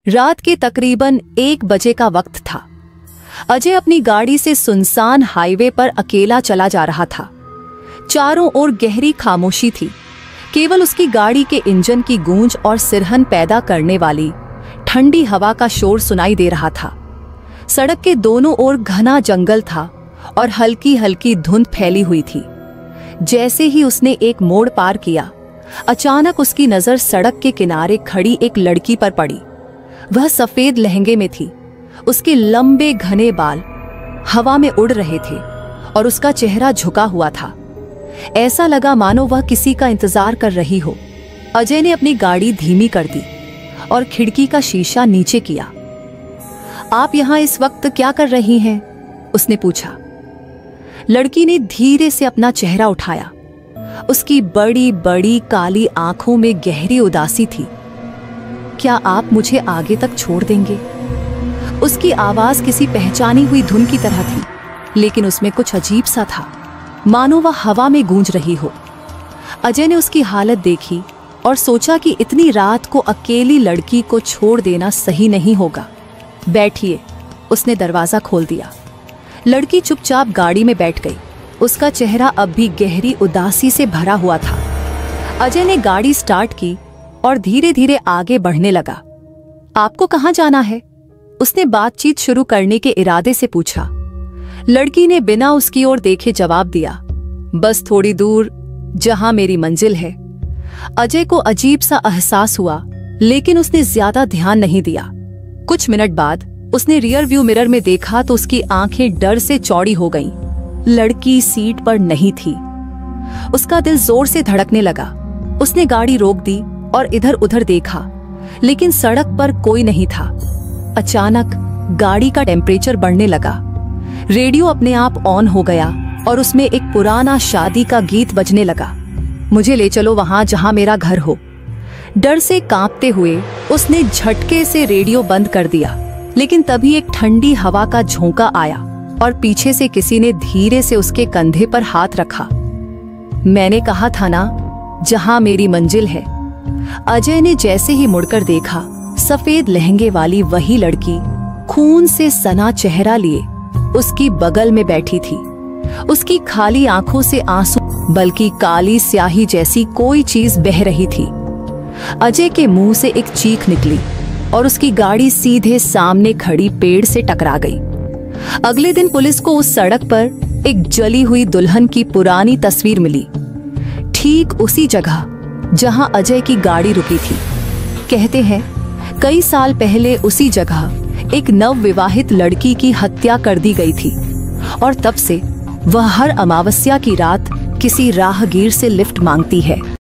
रात के तकरीबन 1 बजे का वक्त था। अजय अपनी गाड़ी से सुनसान हाईवे पर अकेला चला जा रहा था। चारों ओर गहरी खामोशी थी। केवल उसकी गाड़ी के इंजन की गूंज और सिरहन पैदा करने वाली ठंडी हवा का शोर सुनाई दे रहा था। सड़क के दोनों ओर घना जंगल था और हल्की हल्की धुंध फैली हुई थी। जैसे ही उसने एक मोड़ पार किया, अचानक उसकी नजर सड़क के किनारे खड़ी एक लड़की पर पड़ी। वह सफेद लहंगे में थी। उसके लंबे घने बाल हवा में उड़ रहे थे और उसका चेहरा झुका हुआ था। ऐसा लगा मानो वह किसी का इंतजार कर रही हो। अजय ने अपनी गाड़ी धीमी कर दी और खिड़की का शीशा नीचे किया। आप यहां इस वक्त क्या कर रही हैं? उसने पूछा। लड़की ने धीरे से अपना चेहरा उठाया। उसकी बड़ी बड़ी काली आंखों में गहरी उदासी थी। क्या आप मुझे आगे तक छोड़ देंगे? उसकी आवाज किसी पहचानी हुई धुन की तरह थी, लेकिन उसमें कुछ अजीब सा था, मानो वह हवा में गूंज रही हो। अजय ने उसकी हालत देखी और सोचा कि इतनी रात को अकेली लड़की को छोड़ देना सही नहीं होगा। बैठिए, उसने दरवाजा खोल दिया। लड़की चुपचाप गाड़ी में बैठ गई। उसका चेहरा अब भी गहरी उदासी से भरा हुआ था। अजय ने गाड़ी स्टार्ट की और धीरे धीरे आगे बढ़ने लगा। आपको कहाँ जाना है? उसने बातचीत शुरू करने के इरादे से पूछा। लड़की ने बिना उसकी ओर देखे जवाब दिया, बस थोड़ी दूर, जहां मेरी मंजिल है। अजय को अजीब सा एहसास हुआ, लेकिन उसने ज्यादा ध्यान नहीं दिया। कुछ मिनट बाद उसने रियर व्यू मिरर में देखा तो उसकी आंखें डर से चौड़ी हो गईं। लड़की सीट पर नहीं थी। उसका दिल जोर से धड़कने लगा। उसने गाड़ी रोक दी और इधर उधर देखा, लेकिन सड़क पर कोई नहीं था। अचानक गाड़ी का टेम्परेचर बढ़ने लगा। रेडियो अपने आप ऑन हो गया और उसमें एक पुराना शादी का गीत बजने लगा। मुझे ले चलो वहां जहां मेरा घर हो। डर से कांपते हुए उसने झटके से रेडियो बंद कर दिया, लेकिन तभी एक ठंडी हवा का झोंका आया और पीछे से किसी ने धीरे से उसके कंधे पर हाथ रखा। मैंने कहा था ना, जहां मेरी मंजिल है। अजय ने जैसे ही मुड़कर देखा, सफेद लहंगे वाली वही लड़की खून से सना चेहरा लिए उसकी बगल में बैठी थी। उसकी खाली आंखों से आंसू बल्कि काली स्याही जैसी कोई चीज बह रही थी। अजय के मुंह से एक चीख निकली और उसकी गाड़ी सीधे सामने खड़ी पेड़ से टकरा गई। अगले दिन पुलिस को उस सड़क पर एक जली हुई दुल्हन की पुरानी तस्वीर मिली, ठीक उसी जगह जहां अजय की गाड़ी रुकी थी। कहते हैं कई साल पहले उसी जगह एक नवविवाहित लड़की की हत्या कर दी गई थी और तब से वह हर अमावस्या की रात किसी राहगीर से लिफ्ट मांगती है।